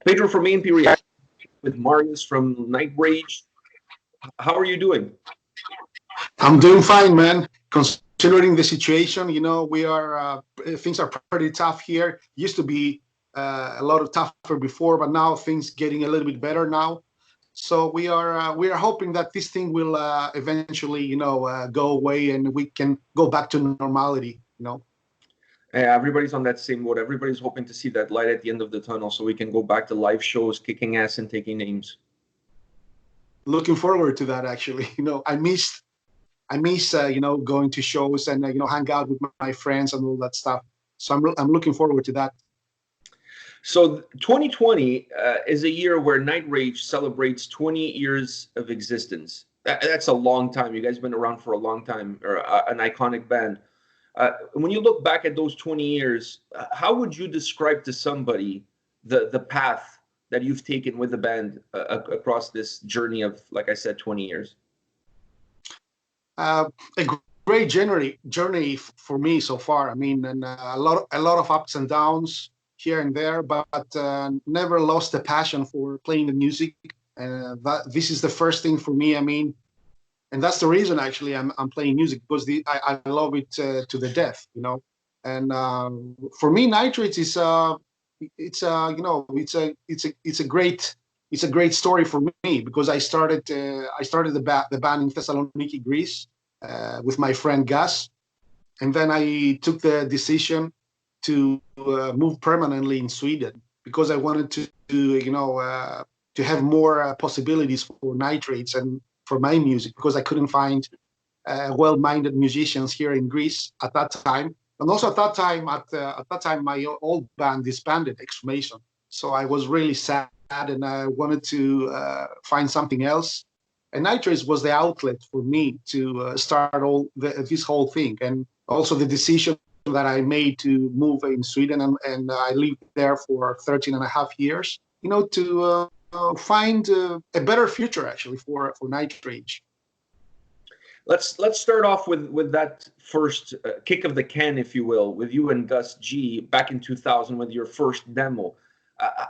Pedro from A&P-REACTS with Marius from Nightrage. How are you doing? I'm doing fine, man. Considering the situation, we are things are pretty tough here. Used to be a lot of tougher before, but now things getting a little bit better now. So we are hoping that this thing will eventually, go away and we can go back to normality. Everybody's on that same boat. Everybody's hoping to see that light at the end of the tunnel so we can go back to live shows, kicking ass and taking names. Looking forward to that, actually. I miss going to shows and hang out with my friends and all that stuff. So I'm looking forward to that. So 2020 is a year where Nightrage celebrates 20 years of existence. That's a long time. You guys have been around for a long time, or an iconic band. When you look back at those 20 years, how would you describe to somebody the path that you've taken with the band across this journey of, like I said, 20 years? A great journey for me so far. I mean, and a lot of ups and downs here and there, but never lost the passion for playing the music. This is the first thing for me. I mean, and that's the reason actually I'm playing music, because I love it to the death, And for me, Nitrate is it's a great story for me, because I started the band in Thessaloniki, Greece, with my friend Gus, and then I took the decision to move permanently in Sweden, because I wanted to have more possibilities for Nitrates and for my music, because I couldn't find well-minded musicians here in Greece at that time. And also at that time, my old band disbanded, Exhumation. So I was really sad, and I wanted to find something else. And Nitrates was the outlet for me to start this whole thing. And also the decision that I made to move in Sweden, and I lived there for 13 and a half years, to find a better future actually for Nightrage. Let's start off with that first kick of the can, if you will, with you and Gus G back in 2000 with your first demo.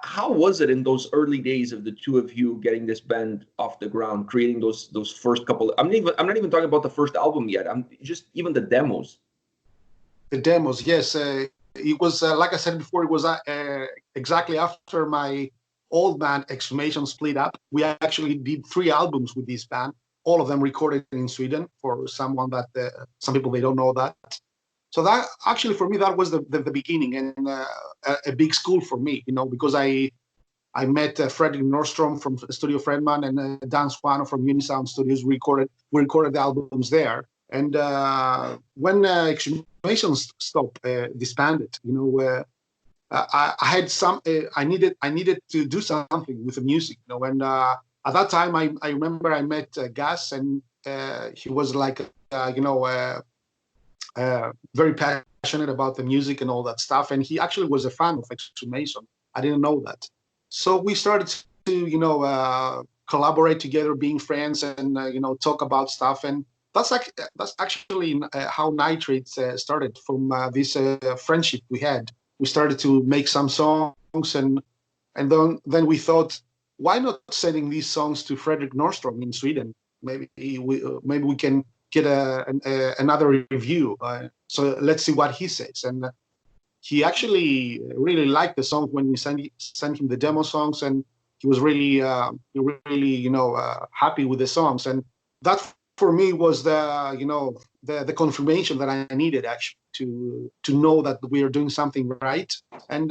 How was it in those early days of the two of you getting this band off the ground, creating those first couple? I'm not even talking about the first album yet. I'm just even the demos. The demos, yes. It was like I said before. It was exactly after my old band Exhumation split up. We actually did 3 albums with this band, all of them recorded in Sweden. For some people, they don't know that. So that actually for me, that was the beginning, and a big school for me, because I met Fredrik Nordstrom from Studio Fredman and Dan Swano from Unisound Studios. We recorded the albums there. And when Exhumation stopped, disbanded, I had I needed to do something with the music, and at that time I remember I met Gus, and he was like very passionate about the music and all that stuff, and he actually was a fan of Exhumation. I didn't know that, so we started to collaborate together, being friends, and talk about stuff. And that's actually how Nitrate started, from this friendship we had. We started to make some songs, and then we thought, why not sending these songs to Fredrik Nordstrom in Sweden? Maybe we can get another review. So let's see what he says. And he actually really liked the songs when we sent him the demo songs, and he was really happy with the songs. And that for me was the confirmation that I needed, actually, to know that we are doing something right. And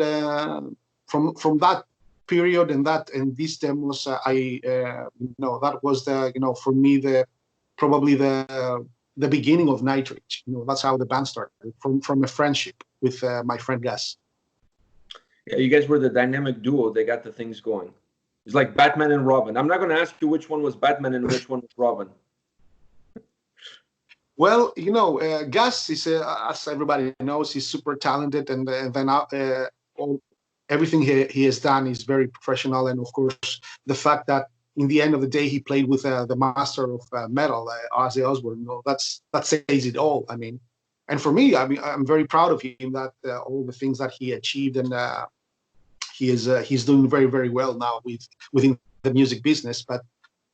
from that period and these demos, that was for me probably the beginning of Nitrate. That's how the band started, from a friendship with my friend Gus. Yeah, you guys were the dynamic duo. They got the things going. It's like Batman and Robin. I'm not going to ask you which one was Batman and which one was Robin. Well, Gus is, as everybody knows, he's super talented, and then everything he has done is very professional. And of course, the fact that in the end of the day he played with the master of metal, Ozzy Osbourne, that says it all. I mean, and for me, I'm very proud of him, that all the things that he achieved, and he's doing very, very well now within the music business. But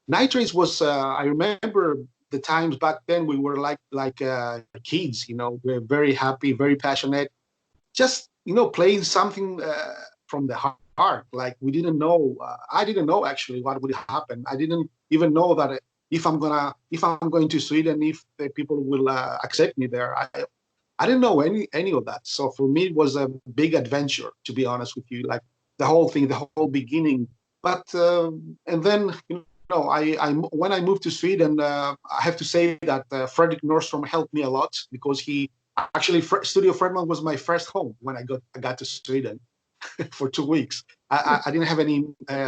Nitrate was I remember the times back then we were like kids, we were very happy, very passionate, just playing something from the heart. Like we didn't know, I didn't know actually what would happen. I didn't even know that if I'm going to Sweden, if the people will accept me there. I didn't know any of that. So for me, it was a big adventure, to be honest with you. Like the whole thing, the whole beginning. But and then I when I moved to Sweden, I have to say that Fredrik Nordstrom helped me a lot, because he actually Studio Fredman was my first home when I got to Sweden for 2 weeks. I didn't have any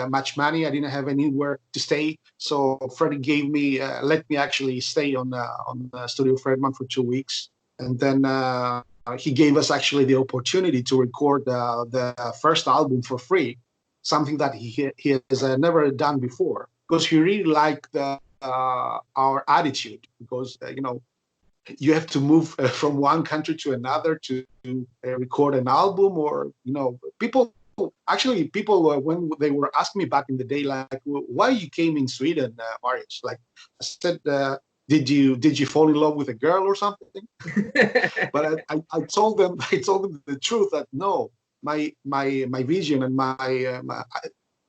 much money. I didn't have anywhere to stay. So Fredrik let me actually stay on Studio Fredman for 2 weeks. And then he gave us actually the opportunity to record the first album for free, something that he has never done before, because he really liked our attitude, because you have to move from one country to another to record an album, or people when they were asking me back in the day, like, why you came in Sweden, Marius? Like I said, did you fall in love with a girl or something? But I told them the truth, that no, my vision and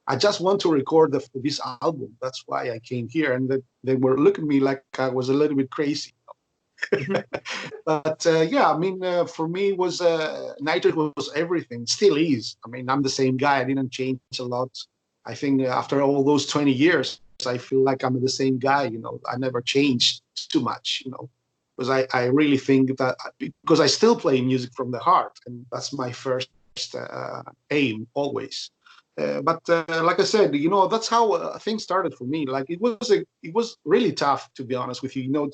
I just want to record this album. That's why I came here, and they were looking at me like I was a little bit crazy. But yeah, I mean, for me, was Nitrate was everything. Still is. I mean, I'm the same guy. I didn't change a lot. I think after all those 20 years, I feel like I'm the same guy. I never changed too much. Because I really think that, because I still play music from the heart, and that's my first aim always. But like I said, that's how things started for me. Like it was really tough, to be honest with you.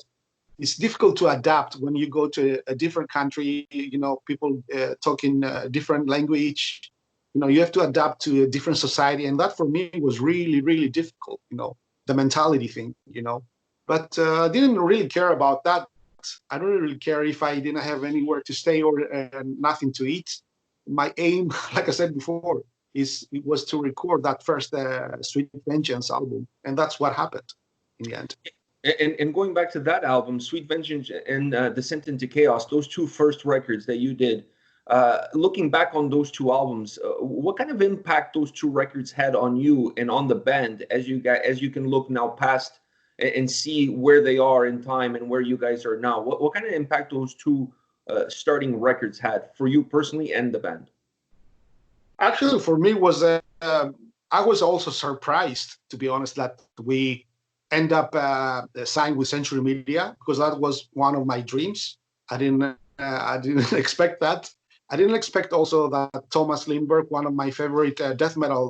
It's difficult to adapt when you go to a different country. People talking different language. You have to adapt to a different society, and that for me was really, really difficult. The mentality thing. But I didn't really care about that. I don't really care if I didn't have anywhere to stay or nothing to eat. My aim, like I said before, it was to record that first Sweet Vengeance album, and that's what happened in the end. And going back to that album, Sweet Vengeance and Descent into Chaos, those two first records that you did, looking back on those two albums, what kind of impact those two records had on you and on the band, as you can look now past and see where they are in time and where you guys are now? What kind of impact those two starting records had for you personally and the band? Actually, for me, I was also surprised, to be honest, that we end up signed with Century Media, because that was one of my dreams. I didn't expect that. I didn't expect also that Thomas Lindbergh, one of my favorite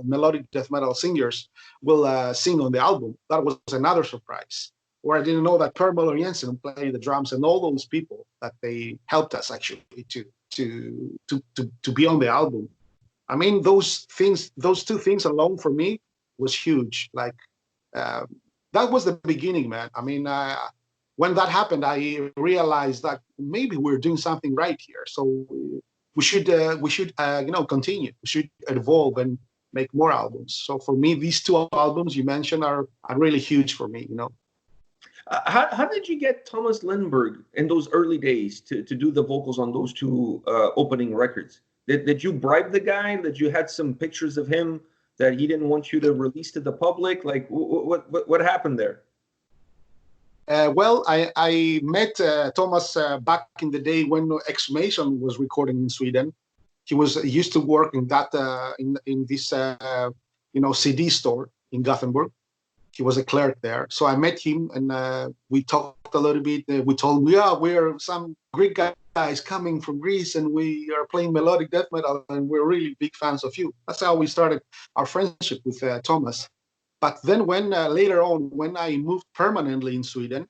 melodic death metal singers, will sing on the album. That was another surprise. Or I didn't know that Per Möller Jensen played the drums, and all those people that they helped us actually to be on the album. I mean, those two things alone for me was huge. Like. That was the beginning, man. I mean, when that happened, I realized that maybe we're doing something right here. So we should continue. We should evolve and make more albums. So for me, these two albums you mentioned are really huge for me. How did you get Thomas Lindbergh in those early days to do the vocals on those two opening records? Did you bribe the guy? That you had some pictures of him that he didn't want you to release to the public? Like, what happened there? Well, I met Thomas back in the day when Exhumation was recording in Sweden. He used to work in that in this CD store in Gothenburg. He was a clerk there. So I met him, and we talked a little bit. We told him, yeah, we're some Greek guys coming from Greece, and we are playing melodic death metal, and we're really big fans of you. That's how we started our friendship with Thomas. But then when later on, when I moved permanently in Sweden,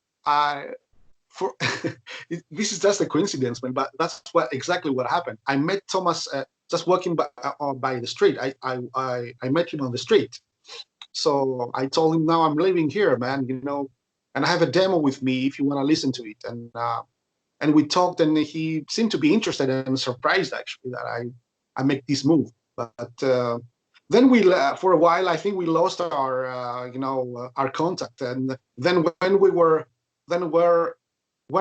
this is just a coincidence, man, but that's exactly what happened. I met Thomas just walking by the street. I met him on the street. So I told him, now I'm living here, man, and I have a demo with me if you want to listen to it. And we talked, and he seemed to be interested and surprised, actually, that I make this move. But then for a while, I think we lost our, our contact. And then when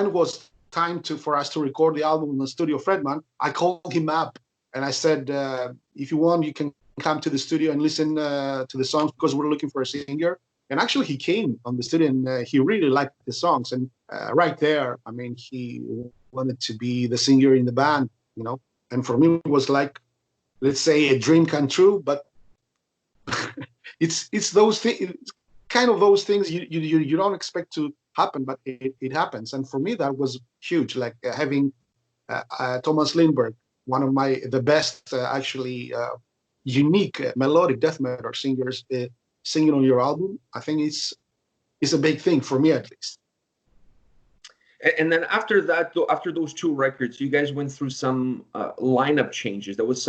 it was time for us to record the album in the studio, Fredman, I called him up and I said, if you want, you can come to the studio and listen to the songs because we're looking for a singer. And actually, he came on the studio and he really liked the songs. And right there, I mean, he wanted to be the singer in the band, And for me, it was like, let's say, a dream come true. But it's those things, kind of those things you don't expect to happen, but it happens. And for me, that was huge. Like having Thomas Lindbergh, one of the best, unique melodic death metal singers, singing on your album. I think it's a big thing for me, at least. And then after that, after those two records, you guys went through some lineup changes. There was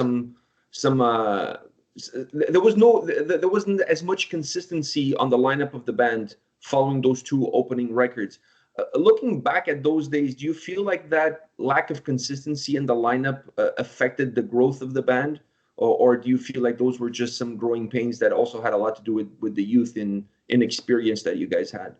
there wasn't as much consistency on the lineup of the band following those two opening records. Looking back at those days, do you feel like that lack of consistency in the lineup affected the growth of the band? Or do you feel like those were just some growing pains that also had a lot to do with the youth and inexperience that you guys had?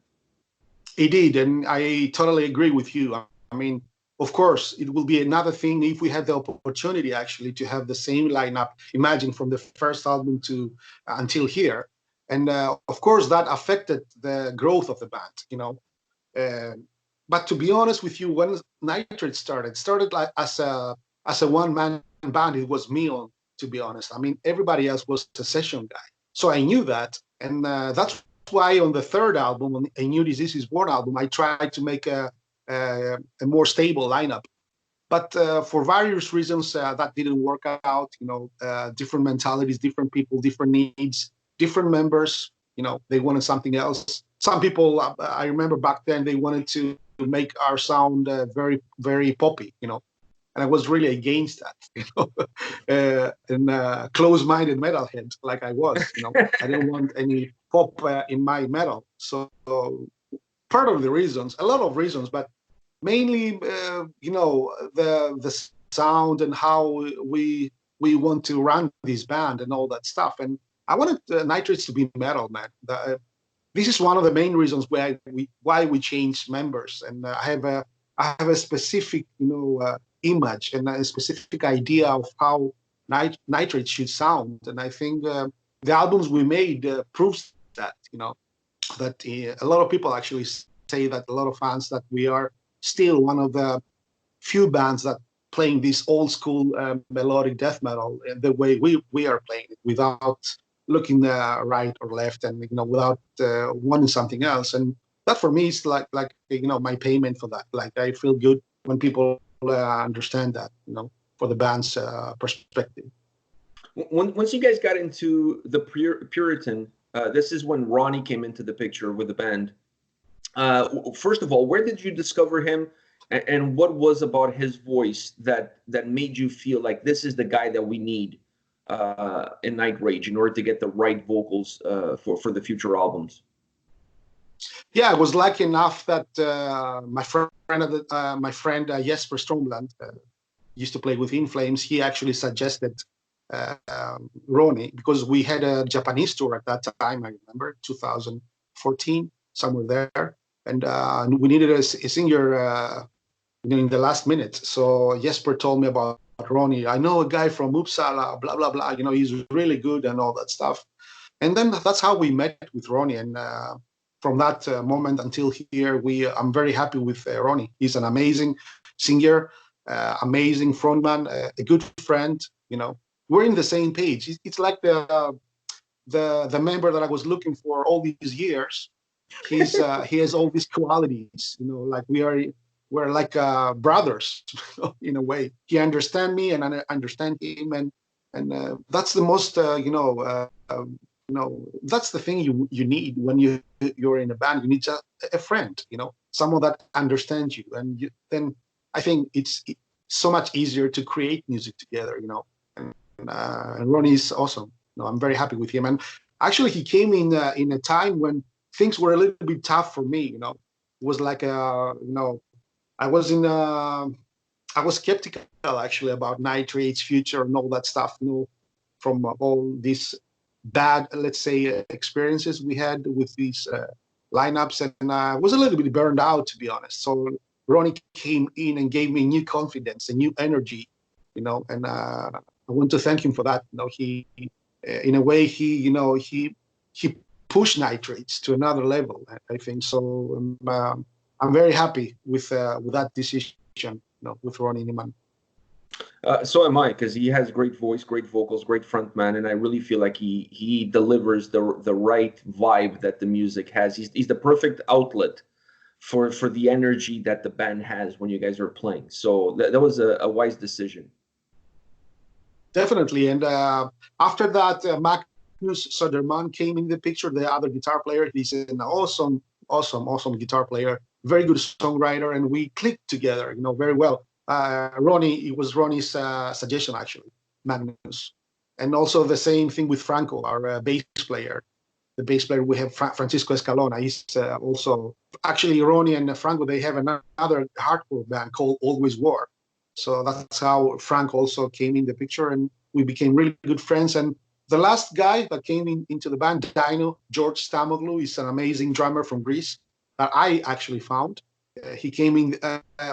It did, and I totally agree with you. I mean, of course, it will be another thing if we had the opportunity actually to have the same lineup. Imagine from the first album to until here, and of course that affected the growth of the band. But to be honest with you, when Nitrate started like as a one-man band. It was me on. To be honest, I mean, everybody else was a session guy. So I knew that. And that's why on the third album, on A New Disease is Born album, I tried to make a more stable lineup. But for various reasons, that didn't work out. Different mentalities, different people, different needs, different members. They wanted something else. Some people, I remember back then, they wanted to make our sound very, very poppy. And I was really against that, and close-minded metalhead like I was. I didn't want any pop in my metal. So part of the reasons, a lot of reasons, but mainly, the sound and how we want to run this band and all that stuff. And I wanted Nitrates to be metal, man. This is one of the main reasons why we changed members. And I have a specific, image and a specific idea of how Nitrate should sound. And I think the albums we made proves that, that a lot of people actually say that, a lot of fans, that we are still one of the few bands that playing this old school melodic death metal the way we are playing it, without looking right or left, and without wanting something else. And that for me is like my payment for that. Like, I feel good when people understand that, for the band's perspective. Once you guys got into the Puritan, this is when Roni came into the picture with the band. First of all, where did you discover him, and what was about his voice that made you feel like this is the guy that we need in Nightrage in order to get the right vocals for the future albums? Yeah, I was lucky enough that my friend Jesper Stromland used to play with In Flames. He actually suggested Roni, because we had a Japanese tour at that time. I remember 2014, somewhere there, and we needed a singer in the last minute. So Jesper told me about Roni. I know a guy from Uppsala, blah blah blah. He's really good and all that stuff. And then that's how we met with Roni. And from that moment until here, I'm very happy with Roni. He's an amazing singer, amazing frontman, a good friend. We're in the same page. It's like the member that I was looking for all these years. He has all these qualities. Like we're like brothers in a way. He understands me and I understand him, and that's the most that's the thing you need when you're in a band. You need a friend, someone that understands you, and then I think it's so much easier to create music together. And Roni is awesome. I'm very happy with him. And actually, he came in a time when things were a little bit tough for me. It was like I was skeptical actually about Nitrate's future and all that stuff. from all these bad, let's say, experiences we had with these lineups, and I was a little bit burned out, to be honest. So Ronnie came in and gave me new confidence and new energy, and I want to thank him for that. He, in a way, he pushed Nitrates to another level, I think. So I'm very happy with that decision, with Ronnie Iliopoulos. So am I, because he has great voice, great vocals, great frontman, and I really feel like he delivers the right vibe that the music has. He's the perfect outlet for the energy that the band has when you guys are playing. So that was a wise decision. Definitely. And after that, Magnus Söderman came in the picture, the other guitar player. He's an awesome guitar player, very good songwriter, and we clicked together, very well. It was Ronnie's suggestion, actually, Magnus. And also the same thing with Franco, our bass player. The bass player, we have Francisco Escalona. He's also, actually, Ronnie and Franco, they have another hardcore band called Always War. So that's how Frank also came in the picture, and we became really good friends. And the last guy that came into the band, Dino, George Stamoglu, is an amazing drummer from Greece that I actually found. He came in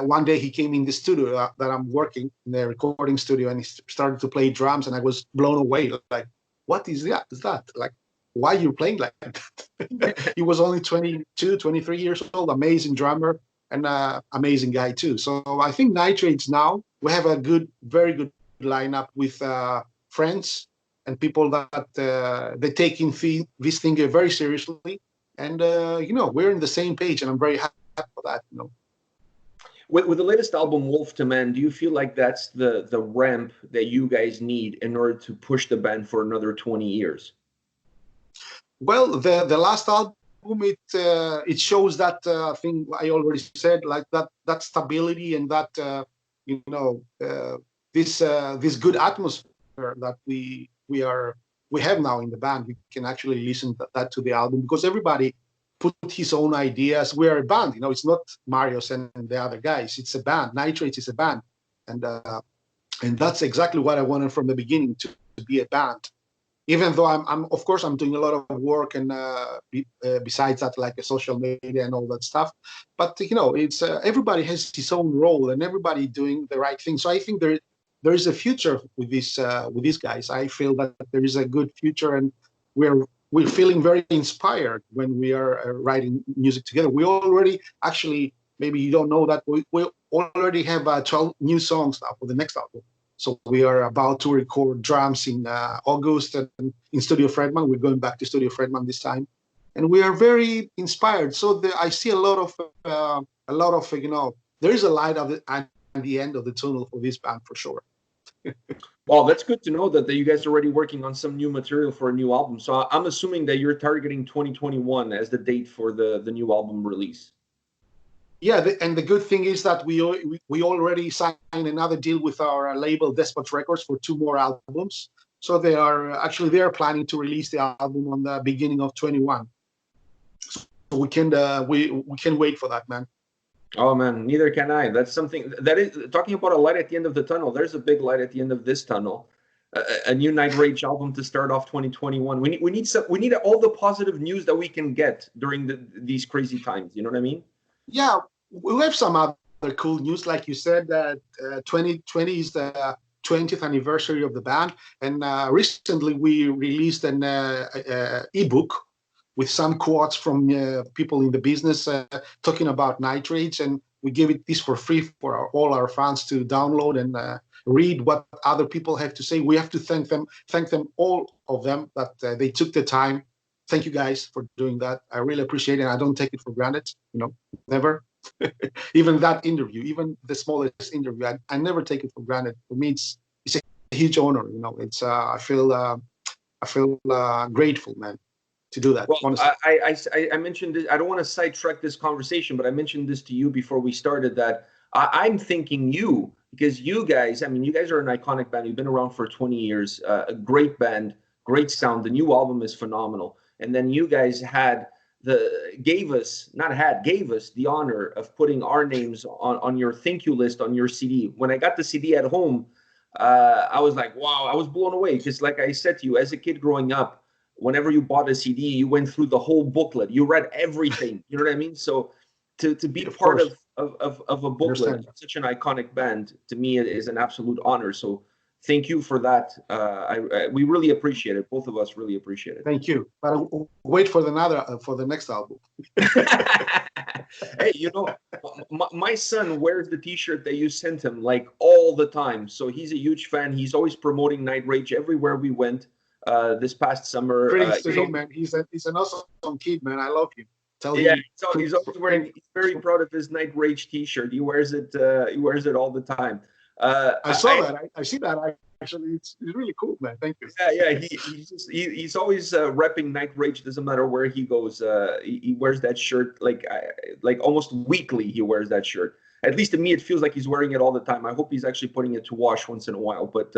one day. He came in the studio that I'm working in, the recording studio, and he started to play drums, and I was blown away. Like, what is that? Like, why are you playing like that? He was only 22, 23 years old. Amazing drummer, and amazing guy too. So I think Nitrates now, we have a very good lineup with friends and people that they taking this thing very seriously, and we're in the same page, and I'm very happy for that. With the latest album, Wolf to Man, do you feel like that's the ramp that you guys need in order to push the band for another 20 years? Well, the last album, it shows that thing I already said, like that stability and that this good atmosphere that we have now in the band. We can actually listen that to the album, because everybody put his own ideas. We are a band, it's not Marios and the other guys. It's a band. Nitrates is a band, and that's exactly what I wanted from the beginning, to be a band. Even though I'm of course I'm doing a lot of work, and besides that, like social media and all that stuff. But it's everybody has his own role, and everybody doing the right thing. So I think there is a future with these guys. I feel that there is a good future, and we're feeling very inspired when we are writing music together. We already, actually, maybe you don't know that, we already have 12 new songs now for the next album. So we are about to record drums in August, and in Studio Fredman. We're going back to Studio Fredman this time, and we are very inspired. So I see a lot of there is a light at the end of the tunnel for this band, for sure. Well, that's good to know that you guys are already working on some new material for a new album. So I'm assuming that you're targeting 2021 as the date for the new album release. Yeah, and the good thing is that we already signed another deal with our label Despot Records for 2 more albums. So they are planning to release the album on the beginning of 21. So we can wait for that, man. Oh man, neither can I. That's something that is talking about a light at the end of the tunnel. There's a big light at the end of this tunnel. A new Nightrage album to start off 2021. We need all the positive news that we can get during these crazy times. You know what I mean? Yeah, we have some other cool news. Like you said, 2020 is the 20th anniversary of the band, and recently we released an ebook with some quotes from people in the business talking about Nitrate, and we give this for free for all our fans to download and read what other people have to say. We have to thank them, all of them, that they took the time. Thank you guys for doing that. I really appreciate it. I don't take it for granted, never. Even that interview, even the smallest interview, I never take it for granted. For me, it's a huge honor. It's I feel grateful, man, to do that. Well, honestly. I mentioned this. I don't want to sidetrack this conversation, but I mentioned this to you before we started, that I'm thanking you, because you guys, you guys are an iconic band. You've been around for 20 years, a great band, great sound. The new album is phenomenal. And then you guys gave us the honor of putting our names on your thank you list on your CD. When I got the CD at home, I was like, wow, I was blown away because, like I said to you, as a kid growing up, whenever you bought a CD, you went through the whole booklet. You read everything. You know what I mean? So to be Of part course, of a booklet understand. of such an iconic band to me is an absolute honor. So thank you for that. We really appreciate it. Both of us really appreciate it. Thank you. But wait for for the next album. Hey, you know, my son wears the T-shirt that you sent him like all the time. So he's a huge fan. He's always promoting Nightrage everywhere we went. This past summer, Praise to him, man. He's an awesome kid, man. I love him. Tell yeah, him. he's always wearing. He's very proud of his Nightrage T-shirt. He wears it. He wears it all the time. I saw that. I see that. Actually, it's really cool, man. Thank you. Yeah. He's always repping Nightrage. Doesn't matter where he goes. He wears that shirt like almost weekly. He wears that shirt. At least to me, it feels like he's wearing it all the time. I hope he's actually putting it to wash once in a while, but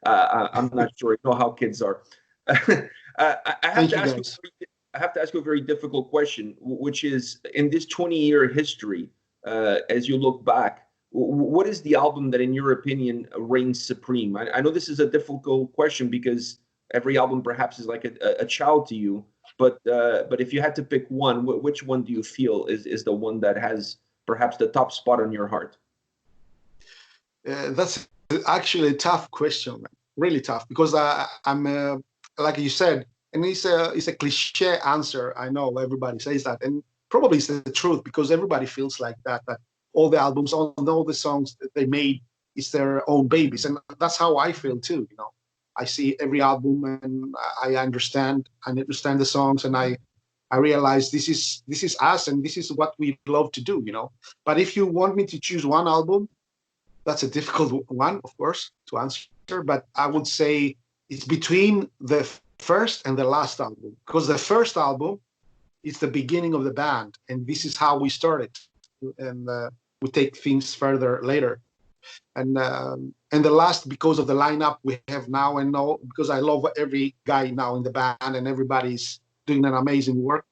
I'm not sure. You know how kids are. I have to ask you a very difficult question, which is in this 20-year history, as you look back, what is the album that, in your opinion, reigns supreme? I know this is a difficult question because every album perhaps is like a child to you, but if you had to pick one, which one do you feel is the one that has perhaps the top spot on your heart? That's actually a tough question, man. Really tough, because I'm like you said, and it's a cliche answer. I know everybody says that, and probably it's the truth because everybody feels like that. That all the albums, all the songs that they made is their own babies, and that's how I feel too. You know, I see every album and I understand the songs, and I realize this is us and this is what we love to do. You know, but if you want me to choose one album, that's a difficult one, of course, to answer. But I would say it's between the first and the last album, because the first album is the beginning of the band, and this is how we started, and we take things further later. And the last, because of the lineup we have now, and now because I love every guy now in the band, and everybody's doing an amazing work.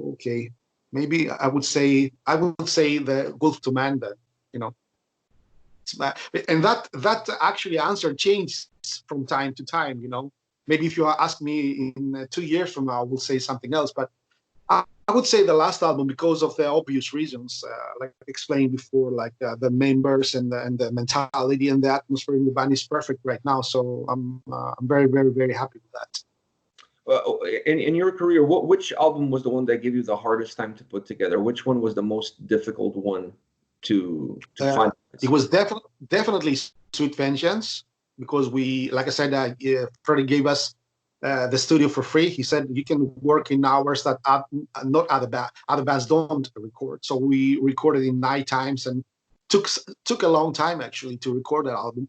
Okay, maybe I would say the Wolf to Man, then, you know. And that actually answer changes from time to time. You know, maybe if you ask me in 2 years from now, I will say something else. But I would say the last album, because of the obvious reasons, like explained before, like the members and the mentality and the atmosphere in the band is perfect right now. So I'm very, very, very happy with that. In your career, which album was the one that gave you the hardest time to put together? Which one was the most difficult one to find? It was definitely Sweet Vengeance, because we, like I said, Freddie gave us the studio for free. He said you can work in hours that not other bands don't record. So we recorded in night times, and took a long time actually to record that album.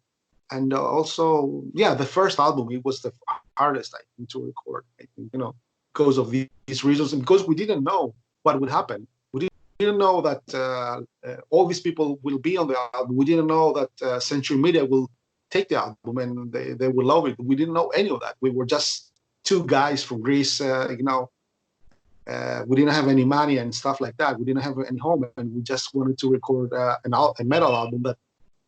And also, yeah, the first album, it was the hardest, I think, to record. I think, you know, because of these reasons, and because we didn't know what would happen. We didn't know that all these people will be on the album. We didn't know that Century Media will take the album and they will love it. We didn't know any of that. We were just two guys from Greece, you know. We didn't have any money and stuff like that. We didn't have any home, and we just wanted to record a metal album that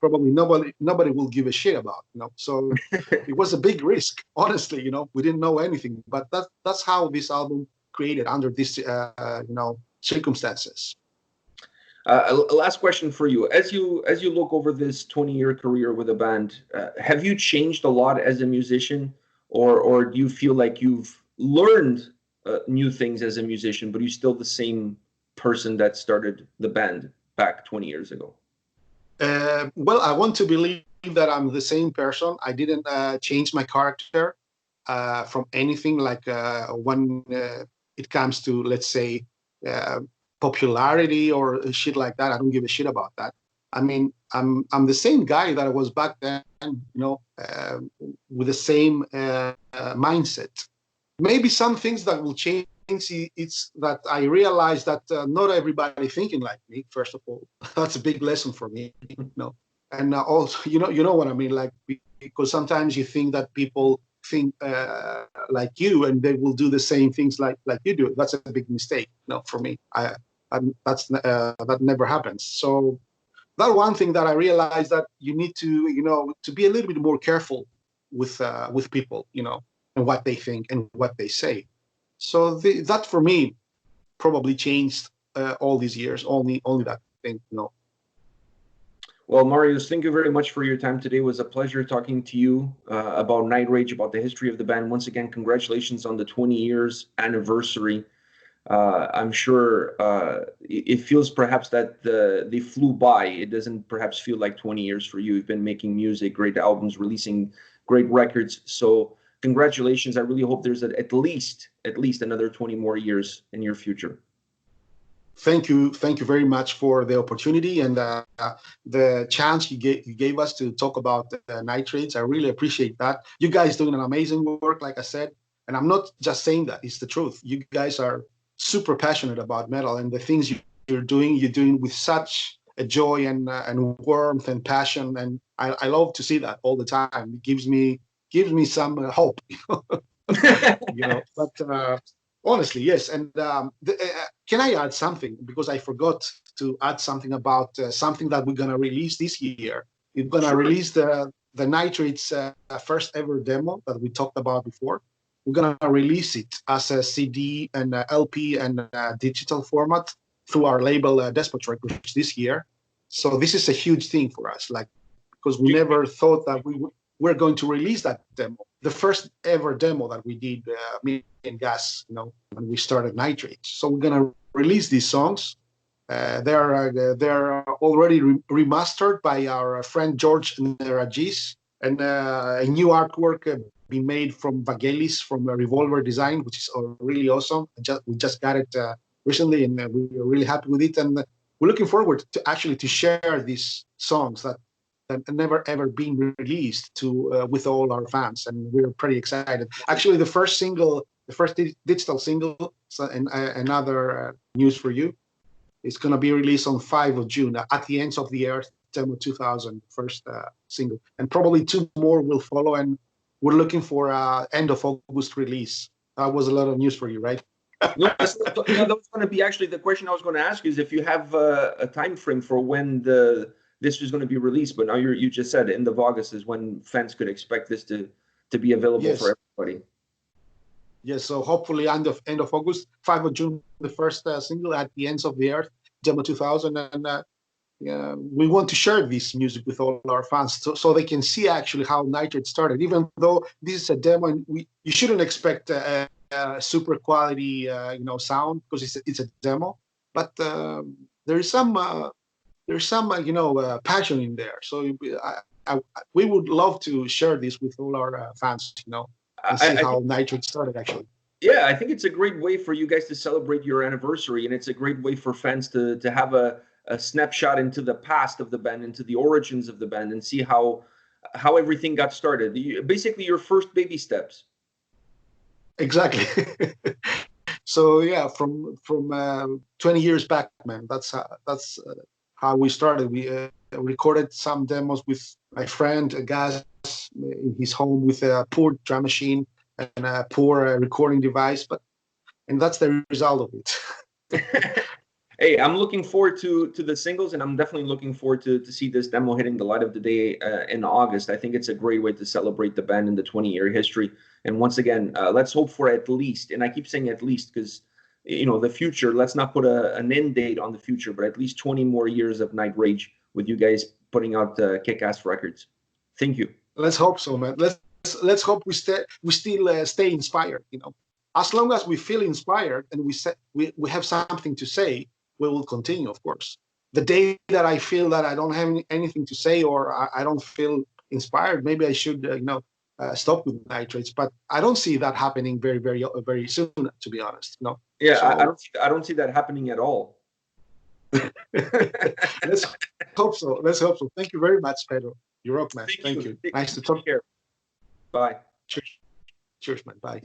probably nobody will give a shit about, you know. So it was a big risk, honestly. You know, we didn't know anything, but that's how this album created under this, you know, circumstances. Last question for you: as you look over this 20-year career with a band, have you changed a lot as a musician, or do you feel like you've learned new things as a musician, but you're still the same person that started the band back 20 years ago? Well, I want to believe that I'm the same person. I didn't change my character from anything, like when it comes to, let's say, popularity or shit like that. I don't give a shit about that. I mean, I'm the same guy that I was back then, you know, with the same mindset. Maybe some things that will change. It's that I realize that not everybody thinking like me. First of all, that's a big lesson for me, you know. And also, you know what I mean, like, because sometimes you think that people think like you, and they will do the same things like you do. That's a big mistake, you know, for me. That never happens. So that one thing that I realized that you need to, to be a little bit more careful with people, and what they think and what they say. So that for me probably changed all these years. Only that thing. Well, Marius, thank you very much for your time today. It was a pleasure talking to you about Nightrage, about the history of the band. Once again, congratulations on the 20 years anniversary. I'm sure it feels perhaps that they flew by. It doesn't perhaps feel like 20 years for you. You've been making music, great albums, releasing great records. So congratulations. I really hope there's at least another 20 more years in your future. Thank you very much for the opportunity and the chance you gave us to talk about nitrates. I really appreciate that. You guys doing an amazing work, like I said, and I'm not just saying that; it's the truth. You guys are super passionate about metal, and the things you're doing with such a joy and warmth and passion, and I love to see that all the time. It gives me some hope, But honestly, yes. And can I add something? Because I forgot to add something about something that we're gonna release this year. We're gonna release the Nitrate's first ever demo that we talked about before. We're gonna release it as a CD and LP and digital format through our label Despot Records this year. So this is a huge thing for us, because we never thought that we're going to release that demo. The first ever demo that we did, me and Gas, when we started Nitrate. So we're gonna release these songs. They're already remastered by our friend George Neragis, and a new artwork being made from Vagelis from Revolver Design, which is really awesome. We just got it recently, and we're really happy with it. And we're looking forward to share these songs that never ever been released with all our fans, and we're pretty excited. Actually, the first digital single, and another news for you, is going to be released on 5 of June at the Ends of the Earth demo 2000, first single, and probably 2 more will follow. And we're looking for end of August release. That was a lot of news for you, right? No, that was going to be actually the question I was going to ask you, is if you have a time frame for when this was going to be released. But now you just said end of August is when fans could expect this to be available for everybody. Yes, so hopefully end of August, 5 of June, the first single, At the Ends of the Earth, demo 2000, and we want to share this music with all our fans, so they can see actually how Nitrate started. Even though this is a demo, and you shouldn't expect a super quality sound, because it's a demo, but there's some passion in there. So we would love to share this with all our fans, and see how Nitrate started actually. Yeah, I think it's a great way for you guys to celebrate your anniversary, and it's a great way for fans to have a snapshot into the past of the band, into the origins of the band, and see how everything got started. Basically, your first baby steps. Exactly. So yeah, from 20 years back, man. That's how we started. We recorded some demos with my friend Gaz in his home with a poor drum machine and a poor recording device, and that's the result of it. Hey, I'm looking forward to the singles, and I'm definitely looking forward to see this demo hitting the light of the day in August. I think it's a great way to celebrate the band in the 20-year history. And once again, let's hope for at least, and I keep saying at least because, the future, let's not put an end date on the future, but at least 20 more years of Nightrage with you guys putting out kick-ass records. Thank you. Let's hope so, man. Let's hope we still stay inspired. As long as we feel inspired and we have something to say, we will continue, of course. The day that I feel that I don't have anything to say, or I don't feel inspired, maybe I should, stop with Nitrates. But I don't see that happening very, very, very soon, to be honest. No. Yeah, so, I don't see that happening at all. Let's hope so. Thank you very much, Pedro. You're up, man. Thank you. Nice to talk. Care. Bye. Cheers, man. Bye.